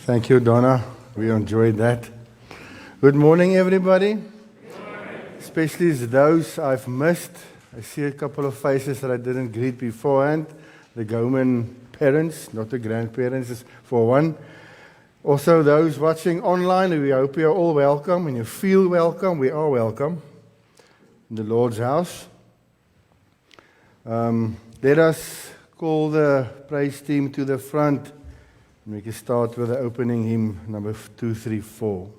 Thank you, Donna. We enjoyed that. Good morning, everybody. Especially those I've missed. I see a couple of faces that I didn't greet beforehand. The Goman parents, not the grandparents, for one. Also, those watching online, we hope you are all welcome and you feel welcome. We are welcome in the Lord's house. Let us call the praise team to the front. And we can start with the opening hymn, number 234.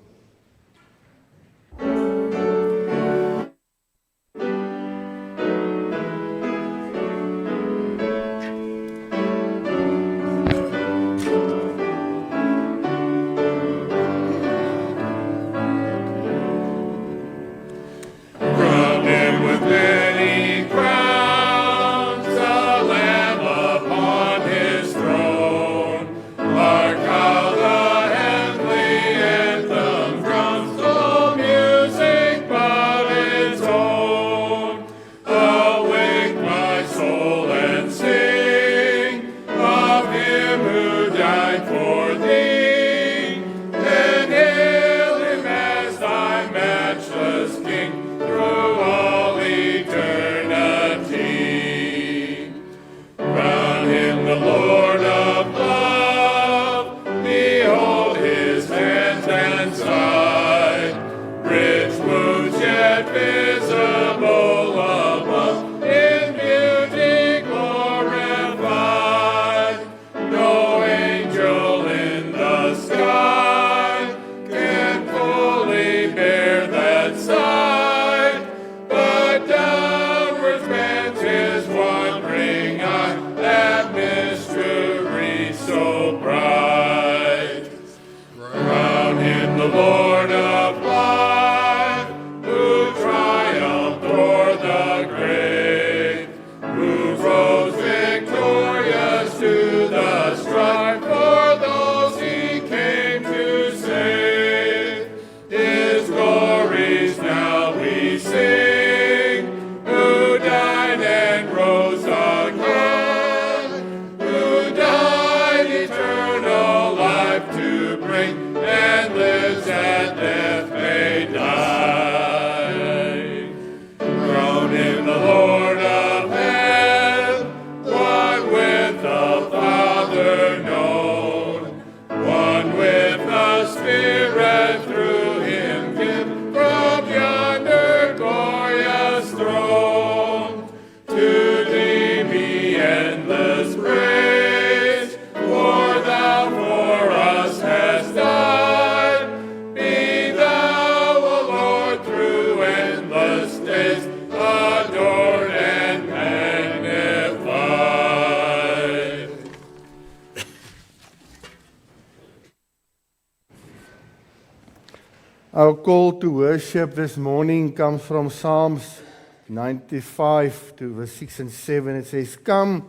Our call to worship this morning comes from Psalms 95 to verse 6 and 7. It says, "Come,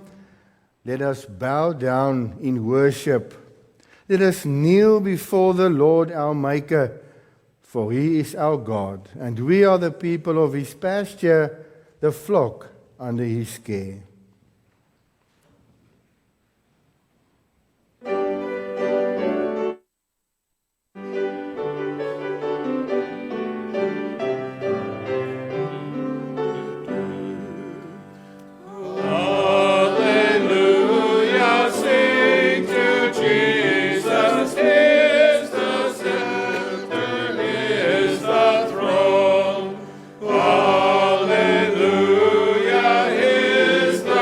let us bow down in worship. Let us kneel before the Lord our Maker, for He is our God, and we are the people of His pasture, the flock under His care." Hallelujah is the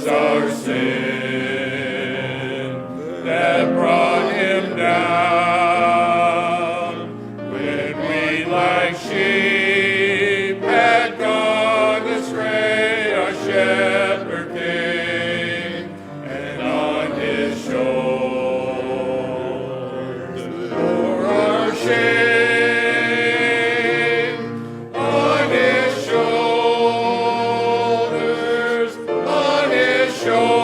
was our sin that brought him down. When we like sheep had gone astray, our shepherd came, and on his shoulders bore our shame. On his shoulders, on his shoulders,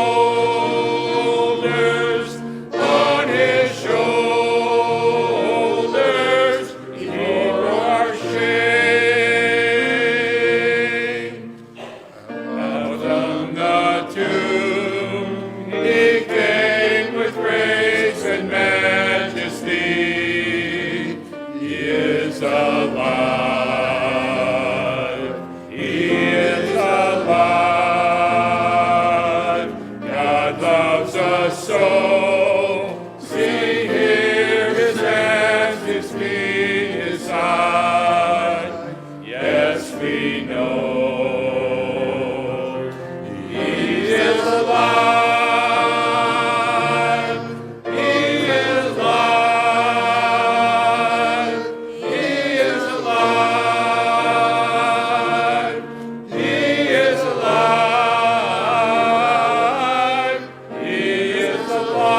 on his shoulders, he bore our shame. Out from the tomb he came with grace and majesty. He is alive. He is alive. God loves us so. See here his hands, his feet, his side. Yes, we know he is alive. He is alive. He is alive. He is alive. He is alive.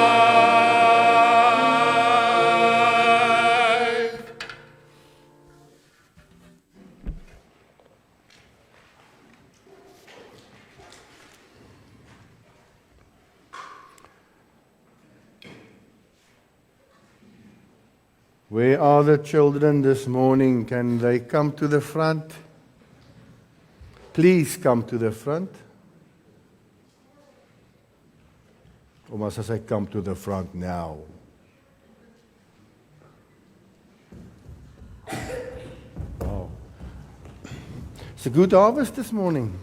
Where are the children this morning? Can they come to the front? Please come to the front. Or must I say, come to the front now? Wow. It's a good harvest this morning.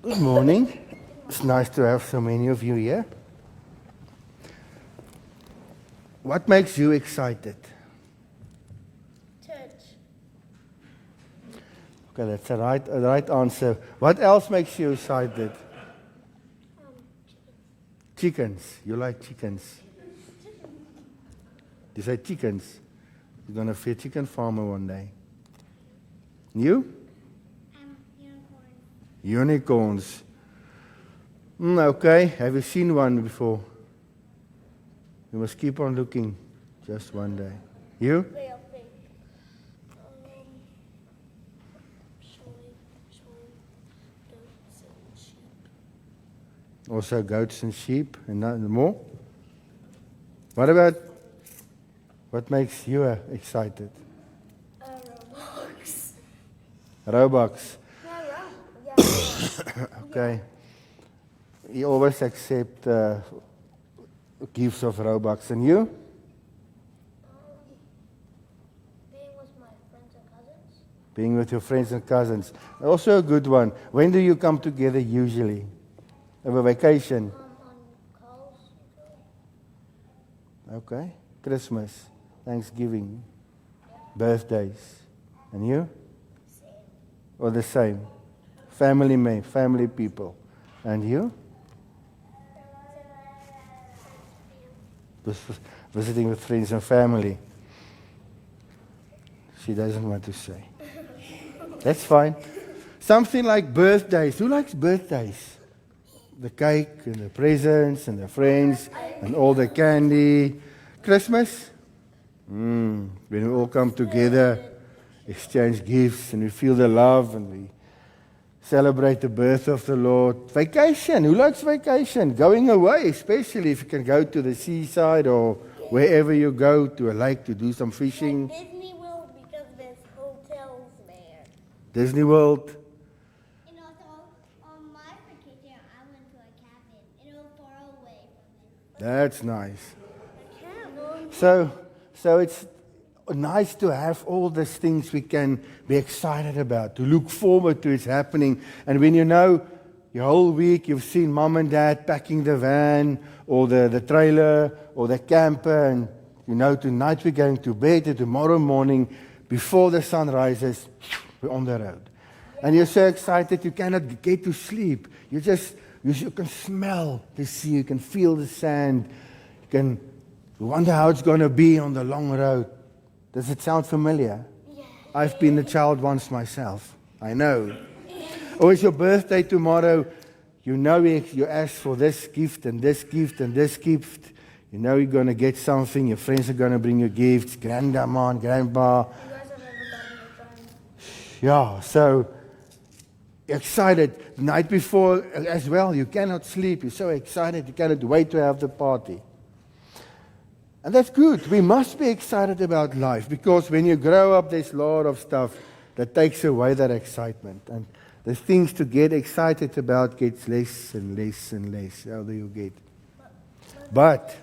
Good morning. It's nice to have so many of you here. What makes you excited? Church. Okay, that's a right answer. What else makes you excited? Chickens. You like chickens? You say chickens. You're going to be a chicken farmer one day. You? Unicorn. Unicorns. Okay, have you seen one before? You must keep on looking. Just one day. You? Real big. Showing goats and sheep. Also goats and sheep and nothing more? What makes you excited? Roblox. Robux. Yeah. Okay. You always accept gifts of Robux. And you? Being with my friends and cousins. Being with your friends and cousins. Also a good one. When do you come together usually? Have a vacation? On calls. Okay. Christmas. Thanksgiving. Birthdays. And you? Same. Or the same? Family people. And you? Visiting with friends and family. She doesn't want to say. That's fine. Something like birthdays. Who likes birthdays? The cake and the presents and the friends and all the candy. Christmas? When we all come together, exchange gifts and we feel the love and we celebrate the birth of the Lord. Vacation. Who likes vacation? Going away, especially if you can go to the seaside or wherever you go, to a lake to do some fishing. Disney World because there's hotels there. Disney World. And also, on my vacation, I went to a cabin. It was far away from it. That's nice. Cabin? So it's nice to have all these things we can be excited about, to look forward to it's happening. And when you know your whole week you've seen mom and dad packing the van or the trailer or the camper, and you know tonight we're going to bed, and tomorrow morning before the sun rises, we're on the road. And you're so excited you cannot get to sleep. You can smell the sea, you can feel the sand, you wonder how it's going to be on the long road. Does it sound familiar? Yeah. I've been a child once myself. I know. Or it's your birthday tomorrow. You know you asked for this gift and this gift and this gift. You know you're going to get something. Your friends are going to bring you gifts. Grandma and grandpa. You guys have never gotten a friend. Yeah, so excited. The night before as well, you cannot sleep. You're so excited. You cannot wait to have the party. And that's good. We must be excited about life, because when you grow up, there's a lot of stuff that takes away that excitement. And the things to get excited about gets less and less and less. How do you get? But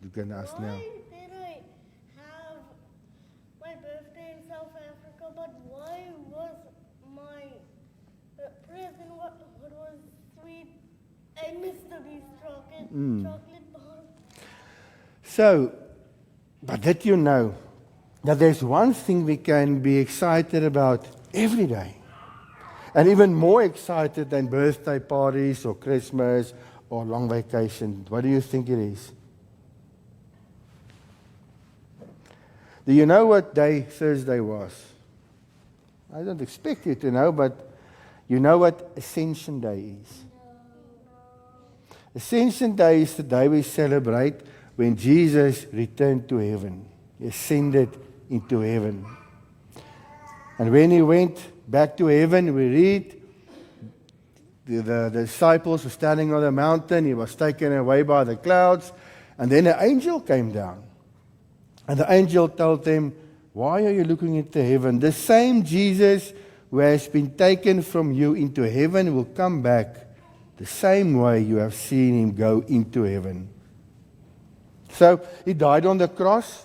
you can ask now. Why did I have my birthday in South Africa, but why was my present what was sweet? I missed these chocolate bars. So, but did you know that there's one thing we can be excited about every day? And even more excited than birthday parties or Christmas or long vacation. What do you think it is? Do you know what day Thursday was? I don't expect you to know, but you know what Ascension Day is? Ascension Day is the day we celebrate when Jesus returned to heaven. He ascended into heaven. And when he went back to heaven, we read, the disciples were standing on the mountain. He was taken away by the clouds. And then an angel came down. And the angel told them, why are you looking into heaven? The same Jesus who has been taken from you into heaven will come back the same way you have seen him go into heaven. So he died on the cross,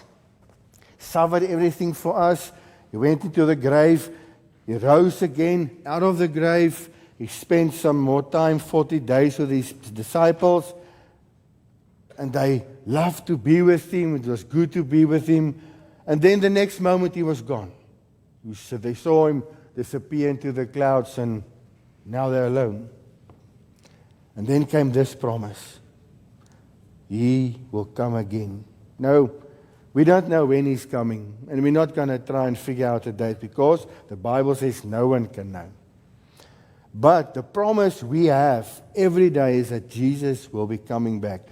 suffered everything for us. He went into the grave. He rose again out of the grave. He spent some more time, 40 days with his disciples. And they loved to be with him. It was good to be with him. And then the next moment he was gone. So they saw him disappear into the clouds, and now they're alone. And then came this promise. He will come again. No, we don't know when he's coming. And we're not going to try and figure out a date, because the Bible says no one can know. But the promise we have every day is that Jesus will be coming back.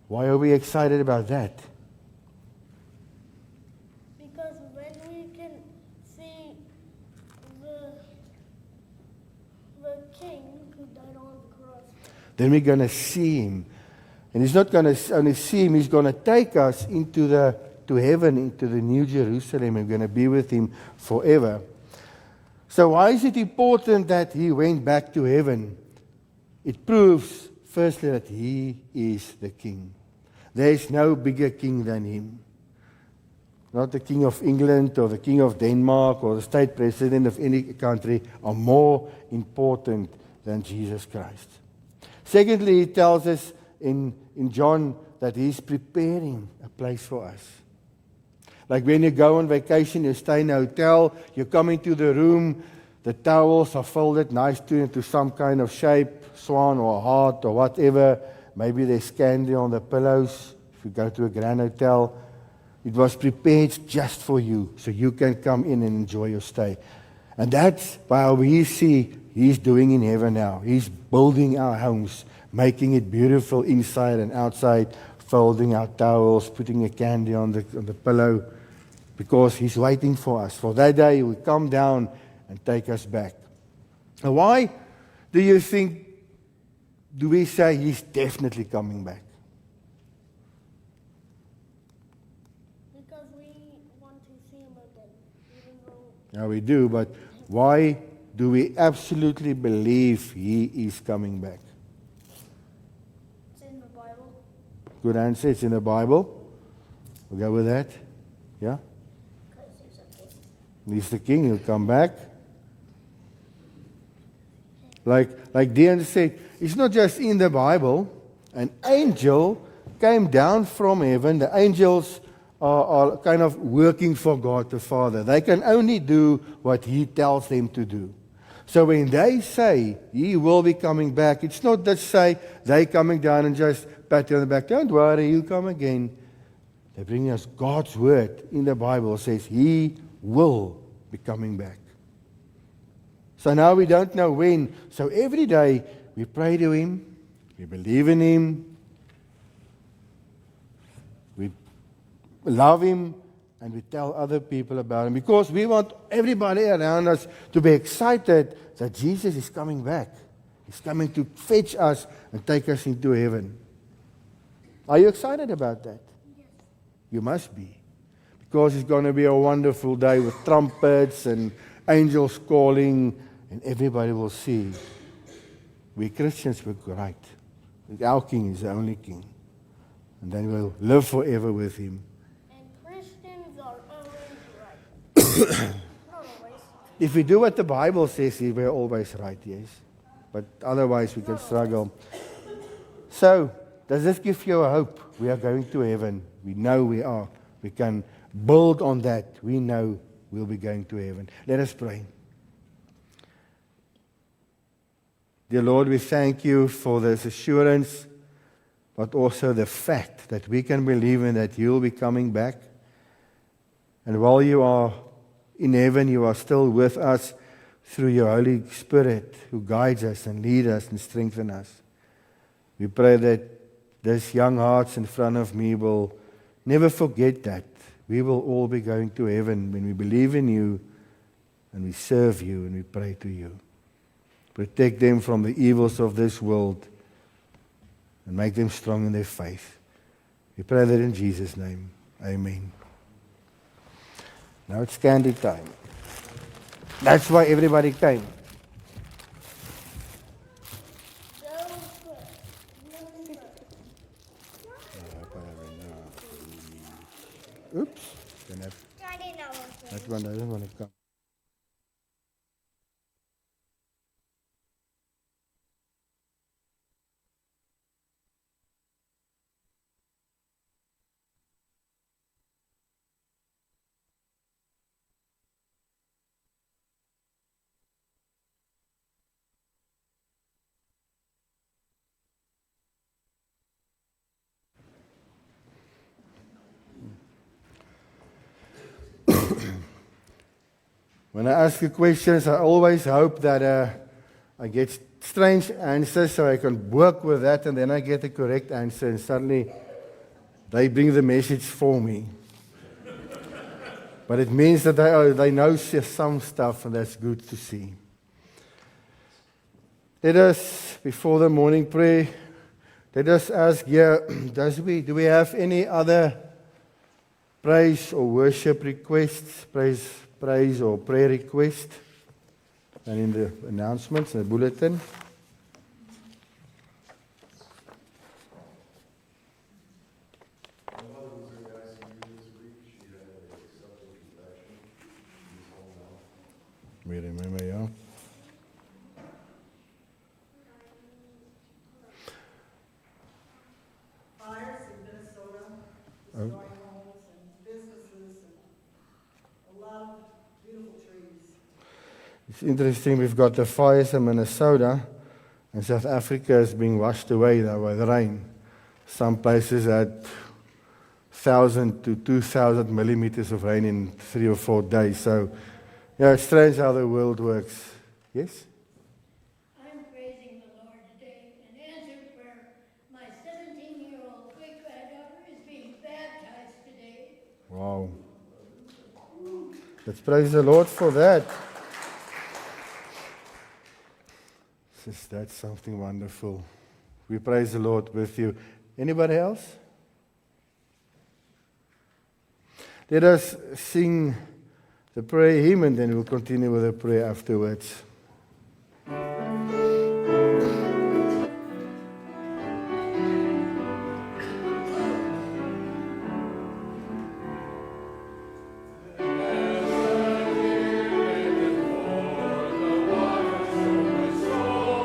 Why are we excited about that? Because when we can see the King who died on the cross, Then we're going to see him. And he's not going to only see him, he's going to take us to heaven, into the New Jerusalem, and we're going to be with him forever. So why is it important that he went back to heaven? It proves, firstly, that he is the king. There is no bigger king than him. Not the king of England or the king of Denmark or the state president of any country are more important than Jesus Christ. Secondly, he tells us in John that he's preparing a place for us. Like when you go on vacation, you stay in a hotel, you come into the room, the towels are folded nicely into some kind of shape, swan or heart or whatever. Maybe there's candy on the pillows. If you go to a grand hotel, it was prepared just for you, so you can come in and enjoy your stay. And that's what we see he's doing in heaven now. He's building our homes, making it beautiful inside and outside, folding our towels, putting a candy on the pillow, because he's waiting for us. For that day, he will come down and take us back. Now, why do you think, do we say he's definitely coming back? because we want to see him again, even though Now we do, but why do we absolutely believe he is coming back? it's in the Bible. Good answer, it's in the Bible. We'll go with that. Yeah? Because he's a king. He's the king, he'll come back. Like Dean said, it's not just in the Bible. An angel came down from heaven. The angels are kind of working for God the Father. They can only do what He tells them to do. So when they say He will be coming back, it's not that say they coming down and just pat you on the back. Don't worry, He'll come again. They bring us God's word in the Bible says He will be coming back. So now we don't know when. So every day we pray to Him, we believe in Him, we love Him, and we tell other people about Him. Because we want everybody around us to be excited that Jesus is coming back. He's coming to fetch us and take us into heaven. Are you excited about that? Yes. You must be. Because it's going to be a wonderful day with trumpets and angels calling, and everybody will see. We Christians were great. Our King is the only King. And then we'll live forever with Him. And Christians are always right. Not always. If we do what the Bible says, we're always right, yes. But otherwise we can struggle. So, does this give you a hope? We are going to heaven. We know we are. We can build on that. We know we'll be going to heaven. Let us pray. Dear Lord, we thank You for this assurance, but also the fact that we can believe in that You'll be coming back. And while You are in heaven, You are still with us through Your Holy Spirit who guides us and leads us and strengthens us. We pray that these young hearts in front of me will never forget that. We will all be going to heaven when we believe in You and we serve You and we pray to You. Protect them from the evils of this world and make them strong in their faith. We pray that in Jesus' name. Amen. Now it's candy time. That's why everybody came. Oops. That one doesn't want to come. When I ask you questions, I always hope that I get strange answers so I can work with that and then I get the correct answer and suddenly they bring the message for me. But it means that they know some stuff and that's good to see. Let us, before the morning prayer, let us ask here, do we have any other praise or worship requests, praise or prayer request, and in the announcements, in the bulletin. We remember, yeah. Fires in Minnesota, destroying homes and businesses and a lot of beautiful trees. It's interesting, we've got the fires in Minnesota, and South Africa is being washed away now by the rain. Some places had 1,000 to 2,000 millimeters of rain in 3 or 4 days. So, yeah, it's strange how the world works. Yes? I'm praising the Lord today in answer to prayer. My 17-year-old great-granddaughter is being baptized today. Wow. Let's praise the Lord for that. That's something wonderful. We praise the Lord with you. Anybody else? Let us sing the prayer hymn and then we'll continue with the prayer afterwards. For the waters of my soul.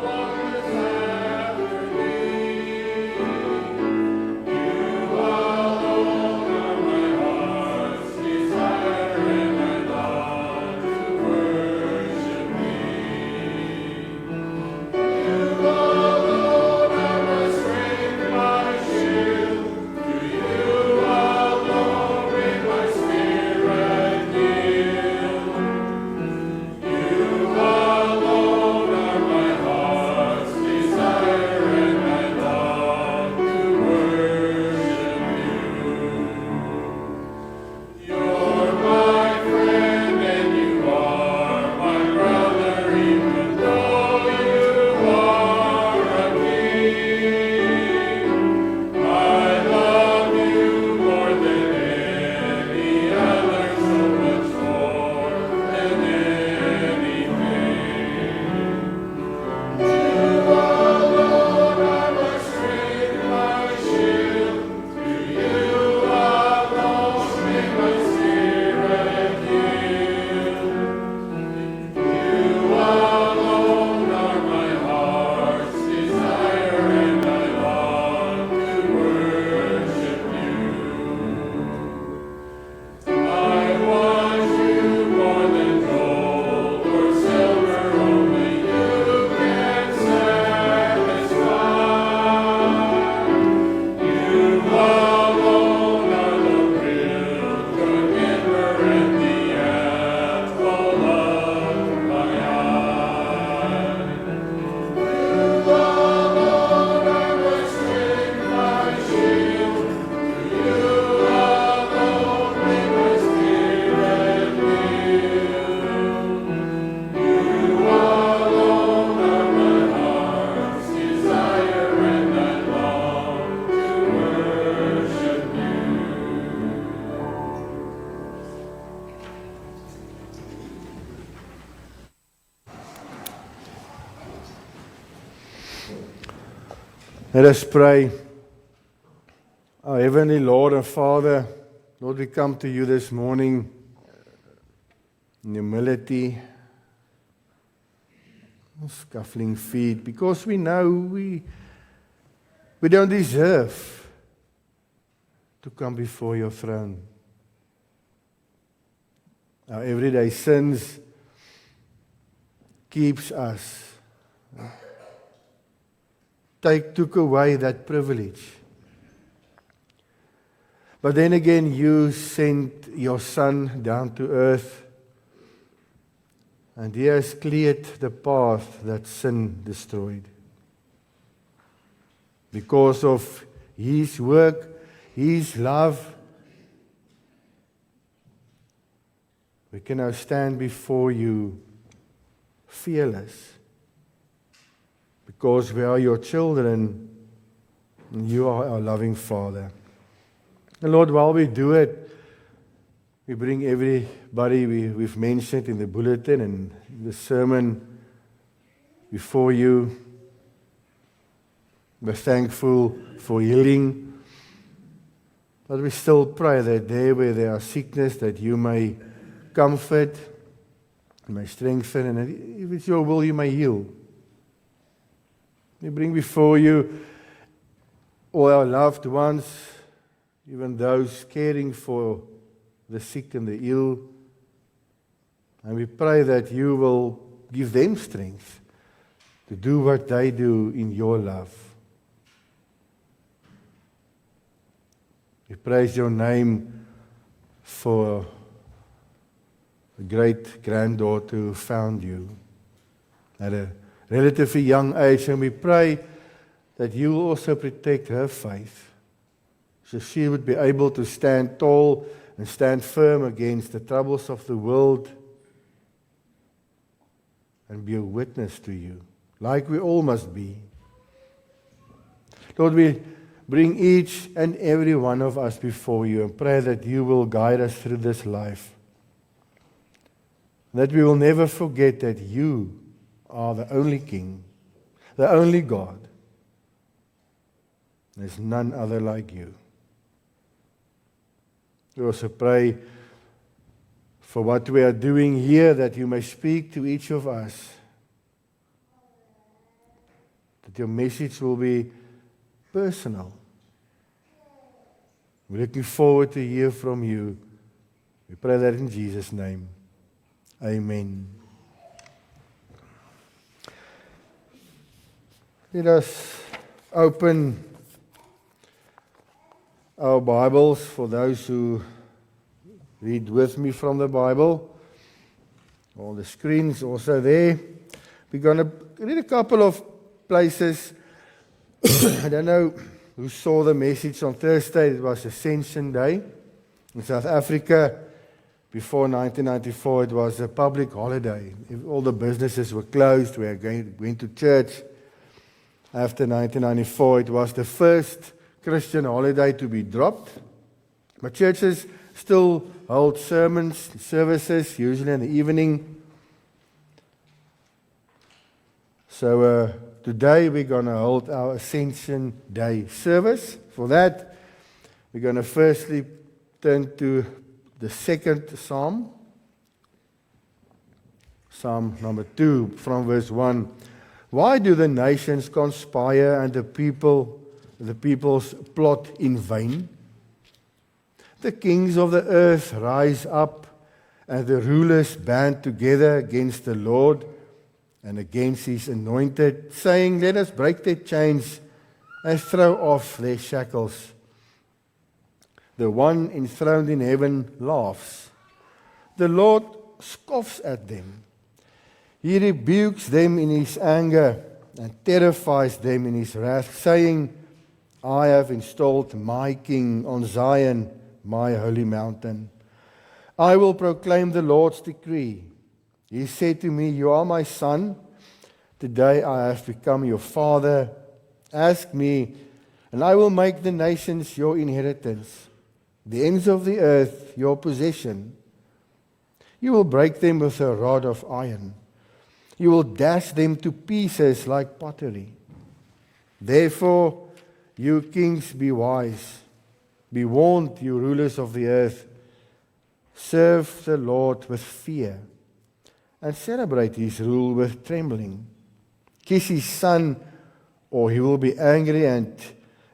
Let us pray. Our Heavenly Lord and Father, Lord, we come to you this morning in humility, scuffling feet, because we know we don't deserve to come before your throne. Our everyday sins keeps us. Took away that privilege. But then again, you sent your Son down to earth, and he has cleared the path that sin destroyed. Because of his work, his love, we can now stand before you fearless. Because we are your children, and you are our loving Father. And Lord, while we do it, we bring everybody we've mentioned in the bulletin and the sermon before you. We're thankful for healing, but we still pray that there where there are sickness, that you may comfort, you may strengthen, and if it's your will, you may heal. We bring before you all our loved ones, even those caring for the sick and the ill. And we pray that you will give them strength to do what they do in your love. We praise your name for a great granddaughter who found you at a relatively young age, and we pray that you will also protect her faith, so she would be able to stand tall and stand firm against the troubles of the world and be a witness to you, like we all must be. Lord, we bring each and every one of us before you and pray that you will guide us through this life, that we will never forget that you are the only King, the only God. There's none other like you. We also pray for what we are doing here, that you may speak to each of us, that your message will be personal. We're looking forward to hear from you. We pray that in Jesus' name. Amen. Let us open our Bibles for those who read with me from the Bible. All the screens also there. We're going to read a couple of places. I don't know who saw the message on Thursday. It was Ascension Day in South Africa. Before 1994, it was a public holiday. All the businesses were closed. We were going to church. After 1994, it was the first Christian holiday to be dropped. But churches still hold services, usually in the evening. So today we're going to hold our Ascension Day service. For that, we're going to firstly turn to the second Psalm. Psalm number 2, from verse 1. Why do the nations conspire and the peoples plot in vain? The kings of the earth rise up, and the rulers band together against the Lord and against his anointed, saying, let us break their chains and throw off their shackles. The one enthroned in heaven laughs. The Lord scoffs at them. He rebukes them in his anger and terrifies them in his wrath, saying, I have installed my king on Zion, my holy mountain. I will proclaim the Lord's decree. He said to me, you are my son. Today I have become your father. Ask me, and I will make the nations your inheritance, the ends of the earth your possession. You will break them with a rod of iron. You will dash them to pieces like pottery. Therefore, you kings, be wise. Be warned, you rulers of the earth. Serve the Lord with fear and celebrate his rule with trembling. Kiss his son, or he will be angry, and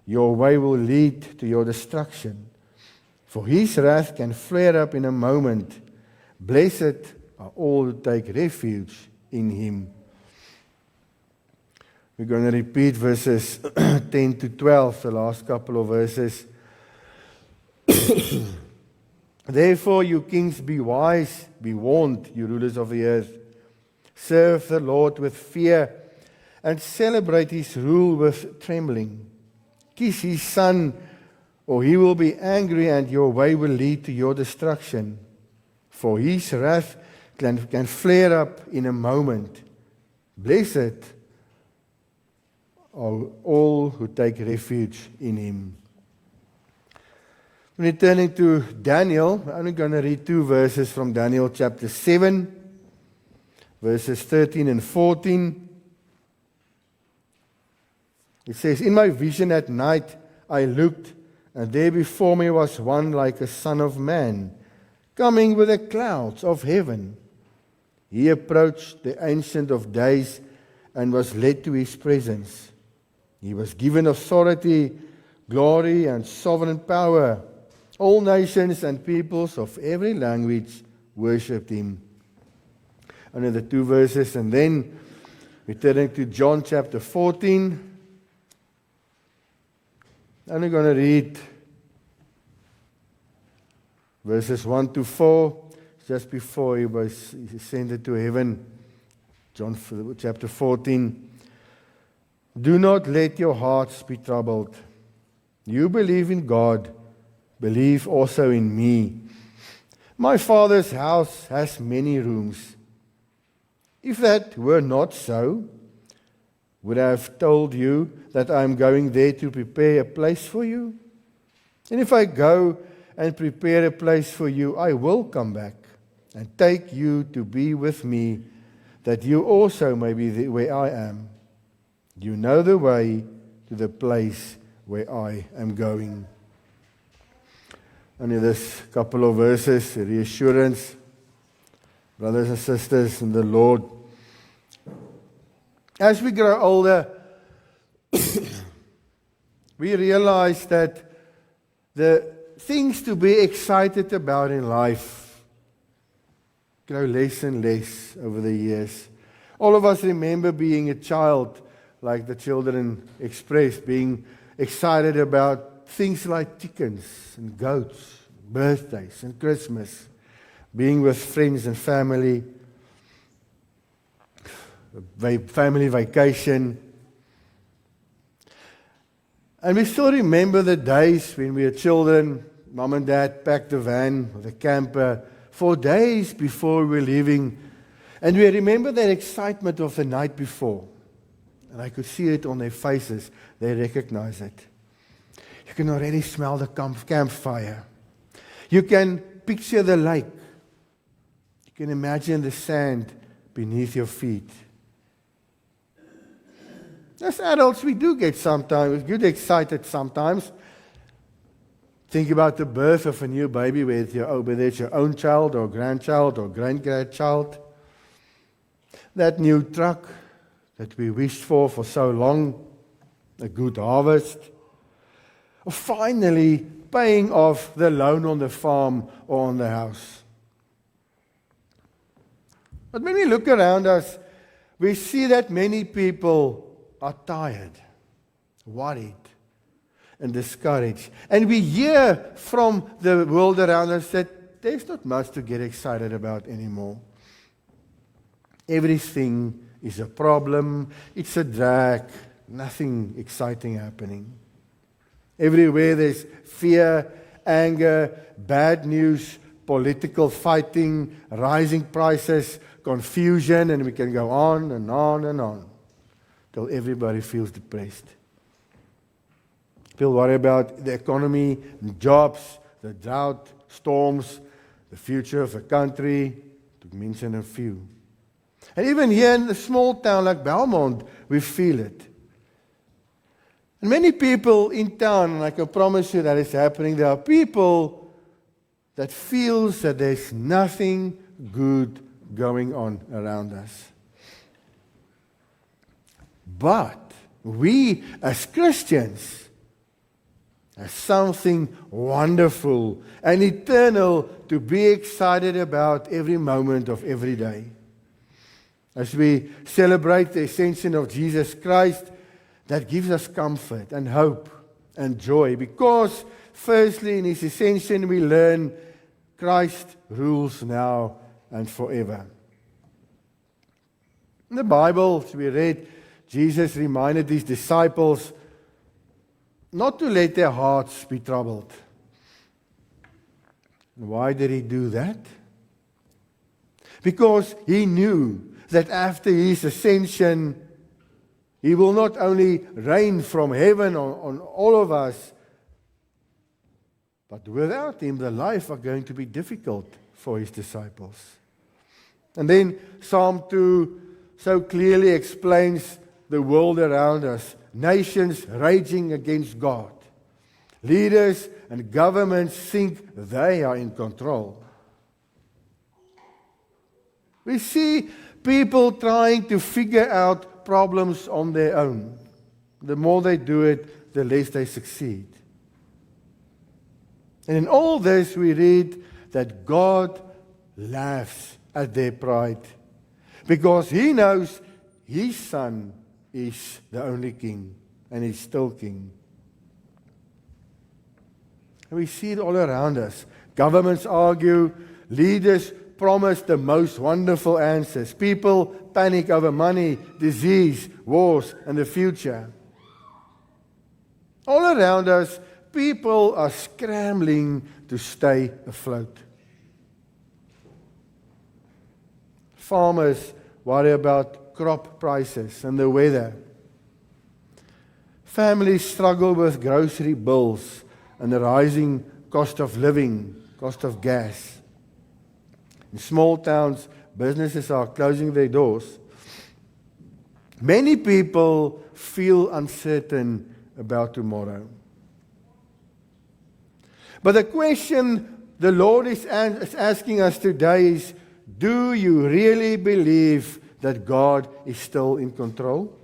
your way will lead to your destruction. For his wrath can flare up in a moment. Blessed are all who take refuge in him. We're going to repeat verses 10 to 12, the last couple of verses. Therefore, you kings, be wise, be warned, you rulers of the earth. Serve the Lord with fear and celebrate his rule with trembling. Kiss his son, or he will be angry, and your way will lead to your destruction. For his wrath can flare up in a moment. Blessed are all who take refuge in him. Returning to Daniel, I'm only going to read 2 verses from Daniel chapter 7, verses 13 and 14. It says, In my vision at night I looked, and there before me was one like a son of man, coming with the clouds of heaven. He approached the Ancient of Days and was led to his presence. He was given authority, glory, and sovereign power. All nations and peoples of every language worshipped him. Only the 2 verses, and then returning to John chapter 14. I'm going to read verses 1 to 4, just before he was ascended to heaven. John chapter 14. Do not let your hearts be troubled. You believe in God. Believe also in me. My Father's house has many rooms. If that were not so, would I have told you that I am going there to prepare a place for you? And if I go and prepare a place for you, I will come back and take you to be with me, that you also may be there where I am. You know the way to the place where I am going. Only this couple of verses, reassurance, brothers and sisters in the Lord. As we grow older, we realize that the things to be excited about in life grow less and less over the years. All of us remember being a child, like the children expressed, being excited about things like chickens and goats, birthdays and Christmas, being with friends and family vacation. And we still remember the days when we were children, Mom and Dad packed the van or the camper for days before we were leaving. And we remember that excitement of the night before. And I could see it on their faces. They recognize it. You can already smell the campfire. You can picture the lake. You can imagine the sand beneath your feet. As adults, we do get excited sometimes. Think about the birth of a new baby, whether it's your own child or grandchild or great-grandchild. That new truck that we wished for so long, a good harvest. Or finally paying off the loan on the farm or on the house. But when we look around us, we see that many people are tired, worried, and discouraged. And we hear from the world around us that there's not much to get excited about anymore. Everything is a problem, it's a drag, nothing exciting happening. Everywhere there's fear, anger, bad news, political fighting, rising prices, confusion, and we can go on and on and on till everybody feels depressed. People worry about the economy, jobs, the drought, storms, the future of the country, to mention a few. And even here in a small town like Belmont, we feel it. And many people in town, and I can promise you that is happening, there are people that feels that there's nothing good going on around us. But we as Christians have something wonderful and eternal to be excited about every moment of every day. As we celebrate the ascension of Jesus Christ, that gives us comfort and hope and joy. Because firstly, in His ascension, we learn Christ rules now and forever. In the Bible, as we read, Jesus reminded His disciples not to let their hearts be troubled. Why did He do that? Because He knew that after His ascension, He will not only reign from heaven on all of us, but without Him, the life are going to be difficult for His disciples. And then Psalm 2 so clearly explains the world around us. Nations raging against God. Leaders and governments think they are in control. We see people trying to figure out problems on their own. The more they do it, the less they succeed. And in all this, we read that God laughs at their pride because He knows His Son is the only King, and He's still King. And we see it all around us. Governments argue, leaders promise the most wonderful answers. People panic over money, disease, wars, and the future. All around us, people are scrambling to stay afloat. Farmers worry about crop prices and the weather. Families struggle with grocery bills and the rising cost of living, cost of gas. In small towns, businesses are closing their doors. Many people feel uncertain about tomorrow. But the question the Lord is asking us today is, do you really believe that God is still in control?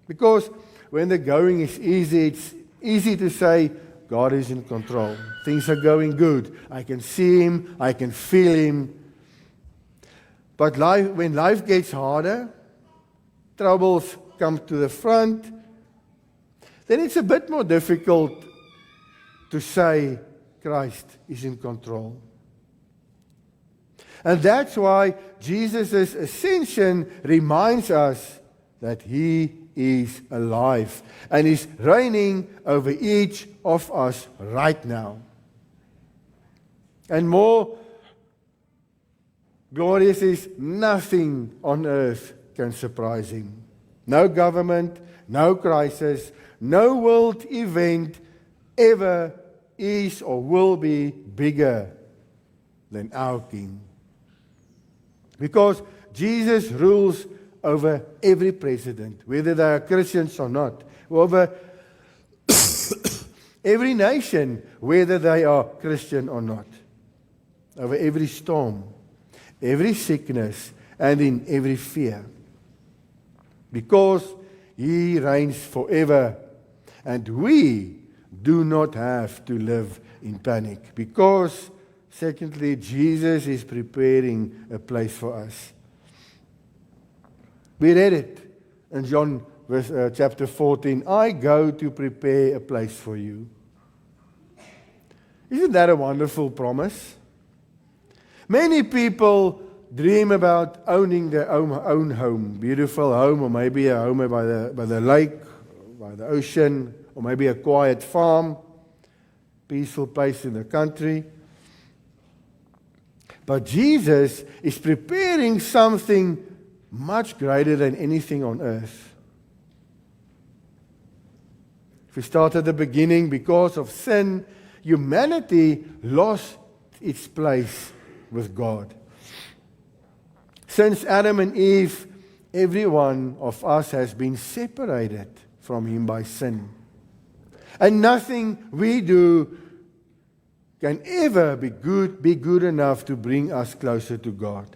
Because when the going is easy, it's easy to say, God is in control. Things are going good. I can see Him. I can feel Him. But when life gets harder, troubles come to the front, then it's a bit more difficult to say Christ is in control. And that's why Jesus' ascension reminds us that He is alive and is reigning over each of us right now. And more glorious is nothing on earth can surprise Him. No government, no crisis, no world event ever is or will be bigger than our King. Because Jesus rules over every president, whether they are Christians or not, over every nation, whether they are Christian or not, over every storm, every sickness, and in every fear. Because He reigns forever, and we do not have to live in panic. Because, secondly, Jesus is preparing a place for us. We read it in John chapter 14. I go to prepare a place for you. Isn't that a wonderful promise? Many people dream about owning their own home, beautiful home, or maybe a home by the lake, by the ocean, or maybe a quiet farm, peaceful place in the country. But Jesus is preparing something much greater than anything on earth. If we start at the beginning, because of sin, humanity lost its place with God. Since Adam and Eve, every one of us has been separated from Him by sin. And nothing we do can ever be good enough to bring us closer to God.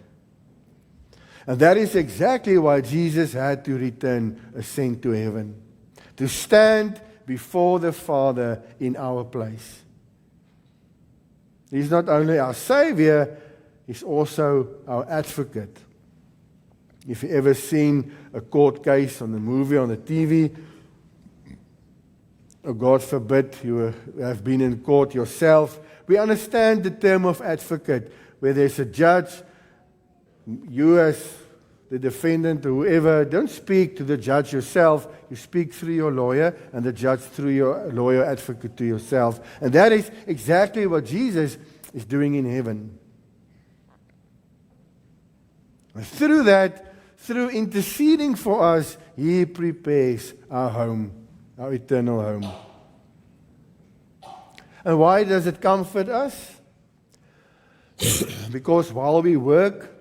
And that is exactly why Jesus had to ascend to heaven, to stand before the Father in our place. He's not only our Savior, He's also our advocate. If you've ever seen a court case on the movie, on the TV, or God forbid you have been in court yourself, we understand the term of advocate, where there's a judge. You as the defendant or whoever, don't speak to the judge yourself. You speak through your lawyer, and the judge through your lawyer advocate to yourself. And that is exactly what Jesus is doing in heaven. And through that, through interceding for us, He prepares our home, our eternal home. And why does it comfort us? Because while we work,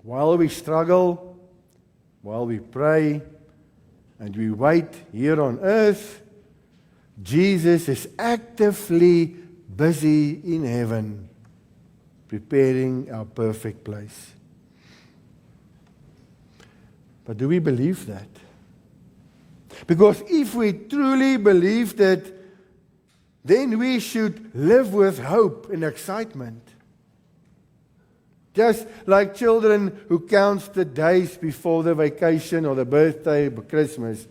while we struggle, while we pray, and we wait here on earth, Jesus is actively busy in heaven, preparing our perfect place. But do we believe that? Because if we truly believe that, then we should live with hope and excitement. Just like children who count the days before the vacation or the birthday or Christmas,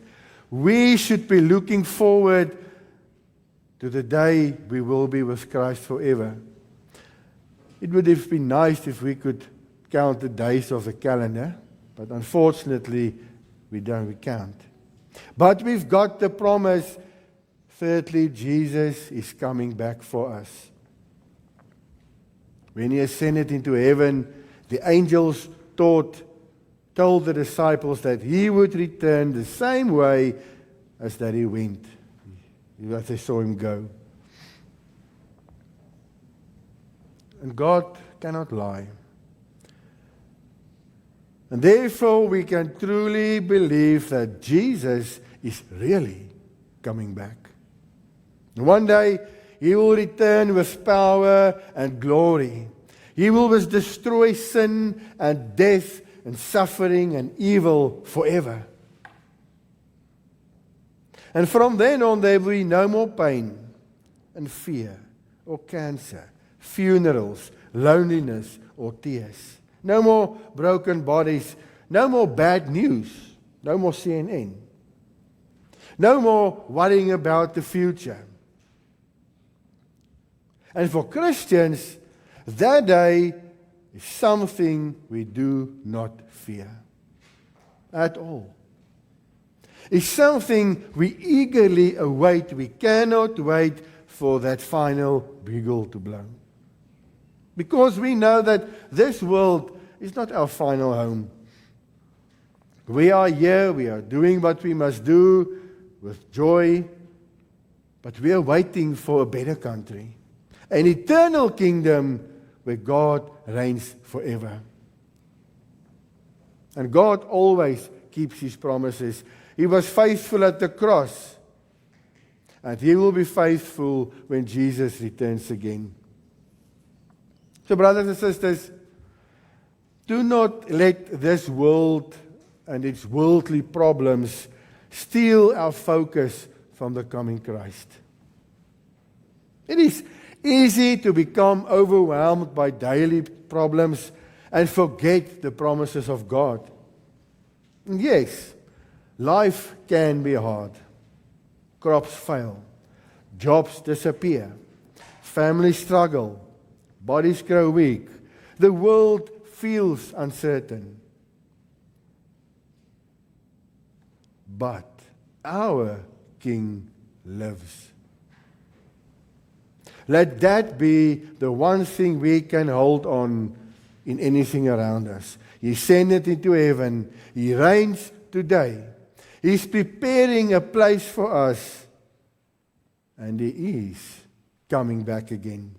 we should be looking forward to the day we will be with Christ forever. It would have been nice if we could count the days of the calendar, but unfortunately we can't. But we've got the promise. Thirdly, Jesus is coming back for us. When He ascended into heaven, the angels told the disciples that He would return the same way as that He went, as they saw Him go. And God cannot lie. And therefore we can truly believe that Jesus is really coming back. And one day He will return with power and glory. He will destroy sin and death and suffering and evil forever. And from then on there will be no more pain and fear or cancer, funerals, loneliness or tears. No more broken bodies, no more bad news, no more CNN. No more worrying about the future. And for Christians, that day is something we do not fear at all. It's something we eagerly await. We cannot wait for that final bugle to blow. Because we know that this world is not our final home. We are here, we are doing what we must do with joy, but we are waiting for a better country. An eternal kingdom where God reigns forever. And God always keeps His promises. He was faithful at the cross. And He will be faithful when Jesus returns again. So brothers and sisters, do not let this world and its worldly problems steal our focus from the coming Christ. It is easy to become overwhelmed by daily problems and forget the promises of God. And yes, life can be hard. Crops fail, jobs disappear, families struggle, bodies grow weak, the world feels uncertain. But our King lives. Let that be the one thing we can hold on in anything around us. He ascended into heaven. He reigns today. He's preparing a place for us. And He is coming back again.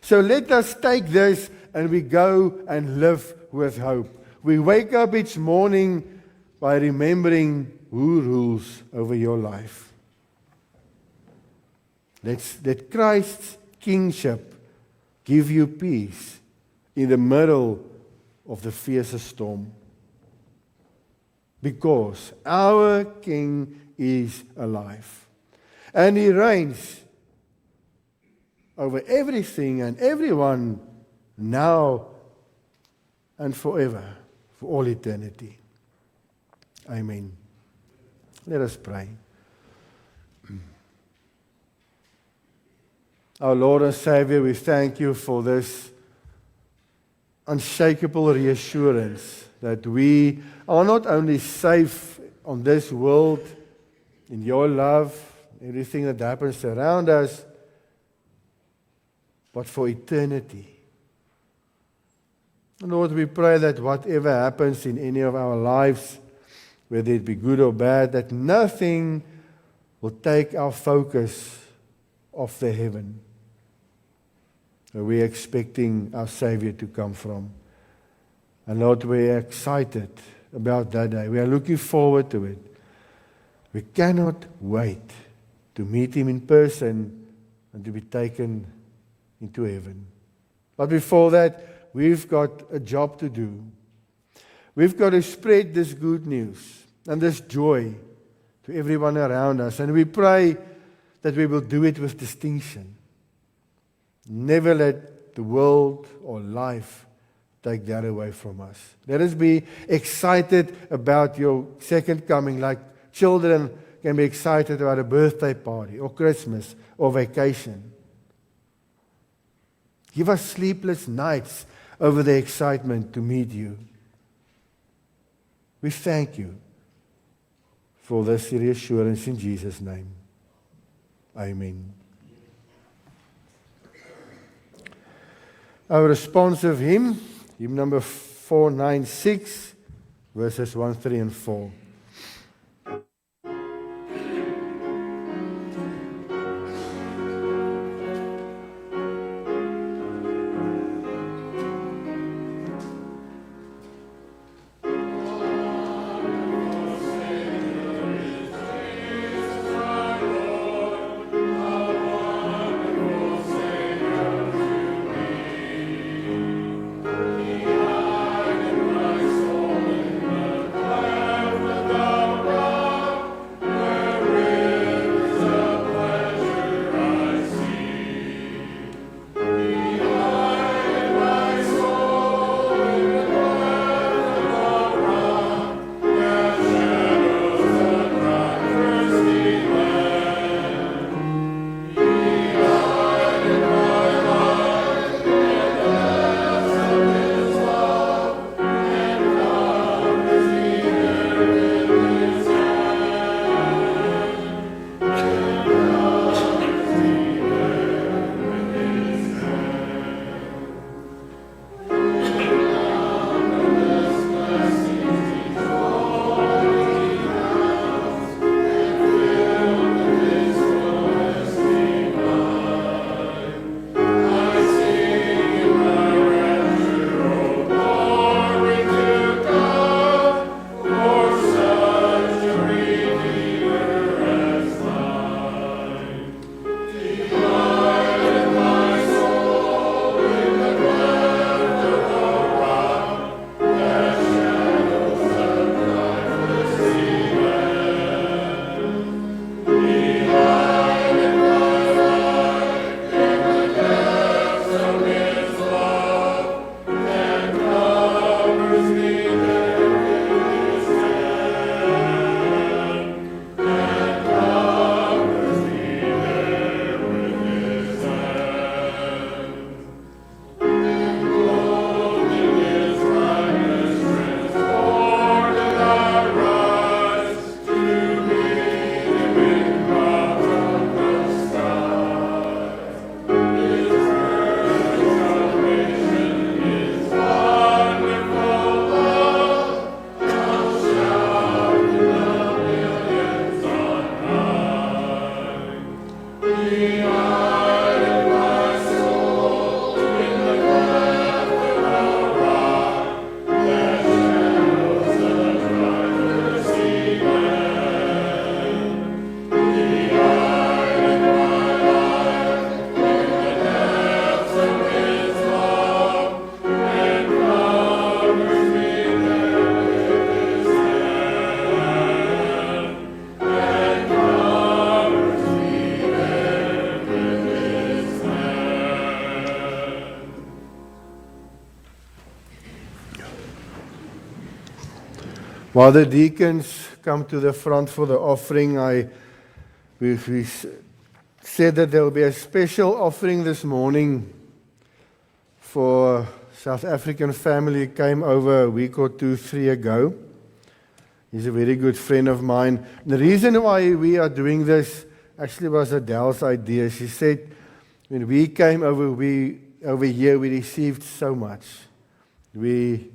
So let us take this and we go and live with hope. We wake up each morning by remembering who rules over your life. Let Christ's kingship give you peace in the middle of the fiercest storm. Because our King is alive. And He reigns over everything and everyone now and forever, for all eternity. Amen. Let us pray. Our Lord and Savior, we thank You for this unshakable reassurance that we are not only safe on this world, in Your love, everything that happens around us, but for eternity. And Lord, we pray that whatever happens in any of our lives, whether it be good or bad, that nothing will take our focus off the heaven where we're expecting our Savior to come from. And Lord, we're excited about that day. We are looking forward to it. We cannot wait to meet Him in person and to be taken into heaven. But before that, we've got a job to do. We've got to spread this good news and this joy to everyone around us. And we pray that we will do it with distinction. Never let the world or life take that away from us. Let us be excited about Your second coming, like children can be excited about a birthday party or Christmas or vacation. Give us sleepless nights over the excitement to meet You. We thank You for this reassurance in Jesus' name. Amen. Our responsive hymn, hymn number 496, verses 1, 3, and 4. Thank While the deacons come to the front for the offering, we said that there will be a special offering this morning for a South African family who came over a week or 2, 3 ago. He's a very good friend of mine. The reason why we are doing this actually was Adele's idea. She said, when we came over here, we received so much. We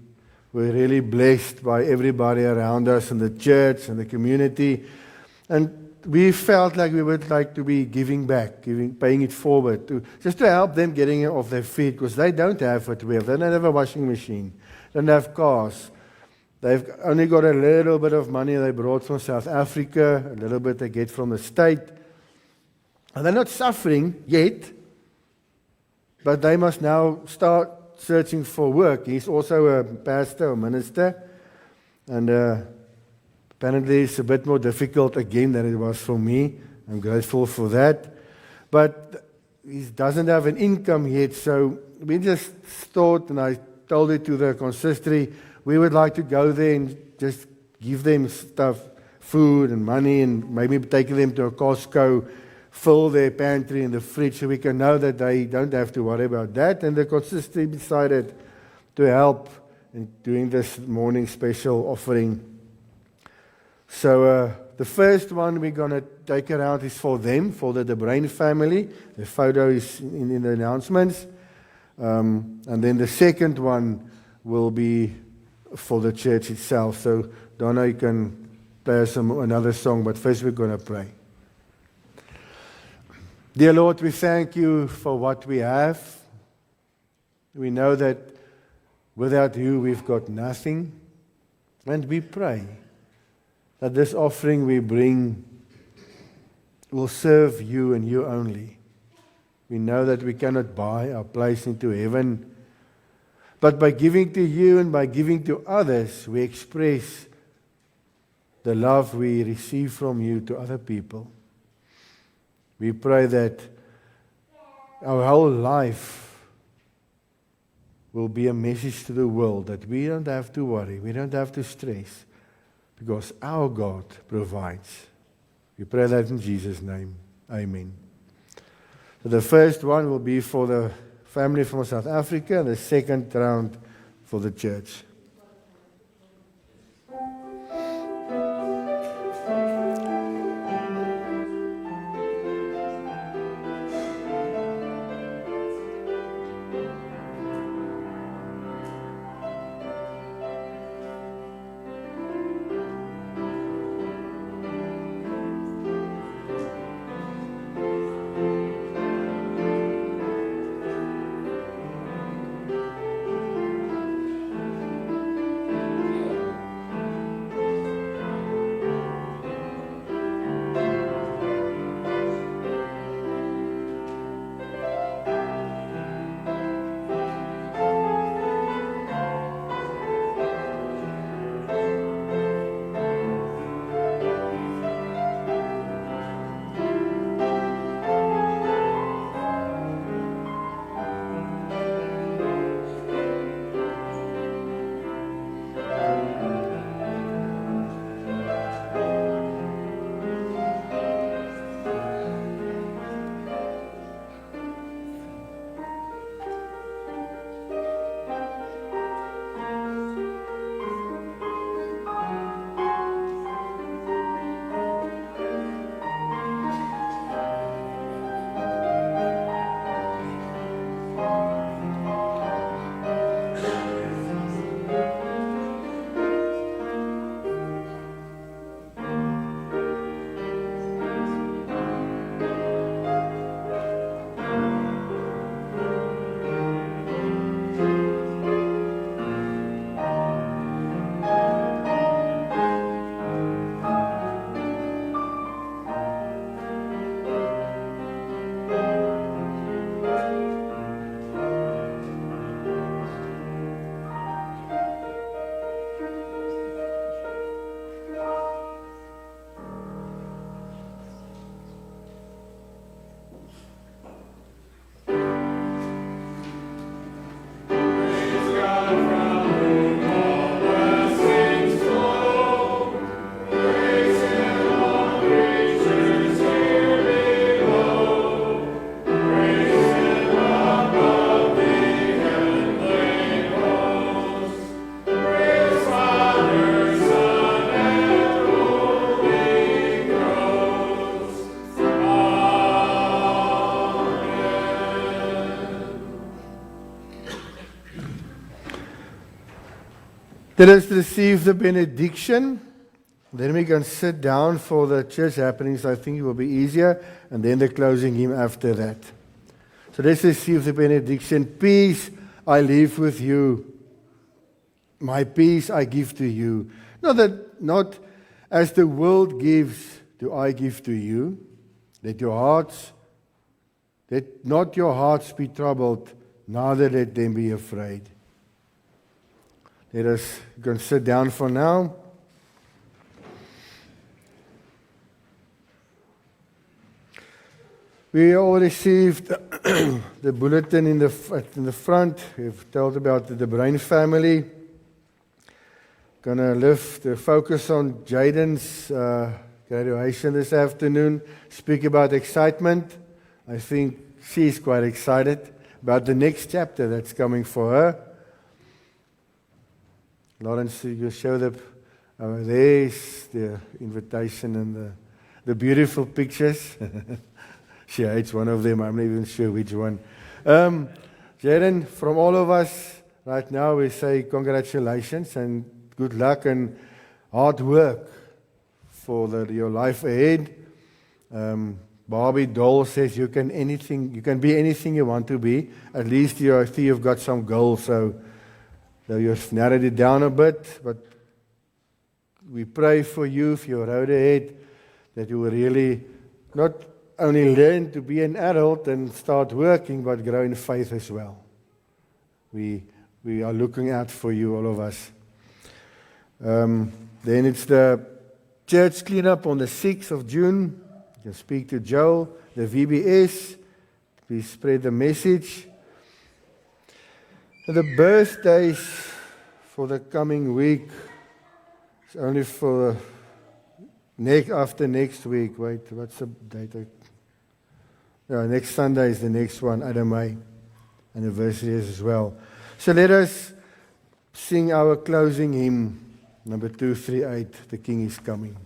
were really blessed by everybody around us and the church and the community. And we felt like we would like to be giving back, paying it forward, just to help them getting off their feet, because they don't have what we have. They don't have a washing machine. They don't have cars. They've only got a little bit of money they brought from South Africa, a little bit they get from the state. And they're not suffering yet, but they must now start searching for work. He's also a pastor or minister, and apparently it's a bit more difficult again than it was for me. I'm grateful for that. But he doesn't have an income yet, so we just thought, and I told it to the consistory, we would like to go there and just give them stuff, food and money, and maybe take them to a Costco, fill their pantry and the fridge so we can know that they don't have to worry about that. And the consistory decided to help in doing this morning special offering. So the first one we're going to take around is for them, for the De Bruyn family. The photo is in the announcements. And then the second one will be for the church itself. So Donna, you can play us another song, but first we're going to pray. Dear Lord, we thank you for what we have. We know that without you we've got nothing. And we pray that this offering we bring will serve you and you only. We know that we cannot buy our place into heaven, but by giving to you and by giving to others, we express the love we receive from you to other people. We pray that our whole life will be a message to the world that we don't have to worry, we don't have to stress, because our God provides. We pray that in Jesus' name. Amen. So the first one will be for the family from South Africa, and the second round for the church. Let us receive the benediction. Then we can sit down for the church happenings. I think it will be easier. And then the closing hymn after that. So let's receive the benediction. Peace I leave with you. My peace I give to you. Not as the world gives, do I give to you. Let not your hearts be troubled, neither let them be afraid. Let us go and sit down for now. We all received the bulletin in the front. We've told about the De Bruin family. Gonna lift the focus on Jaden's graduation this afternoon. Speak about excitement. I think she's quite excited about the next chapter that's coming for her. Lawrence, you show there's the invitation and the beautiful pictures. She hates one of them. I'm not even sure which one. Jaden, from all of us right now, we say congratulations and good luck and hard work for your life ahead. Barbie Doll says you can be anything you want to be. At least you've got some goals. So you've narrowed it down a bit, but we pray for you, for your road ahead, that you will really not only learn to be an adult and start working, but grow in faith as well. We are looking out for you, all of us. Then it's the church cleanup on the 6th of June. You can speak to Joe, the VBS. Please spread the message. And the birthdays for the coming week is only for after next week. Wait, what's the date? Next Sunday is the next one, Adam May anniversary as well. So let us sing our closing hymn, number 238, The King is Coming.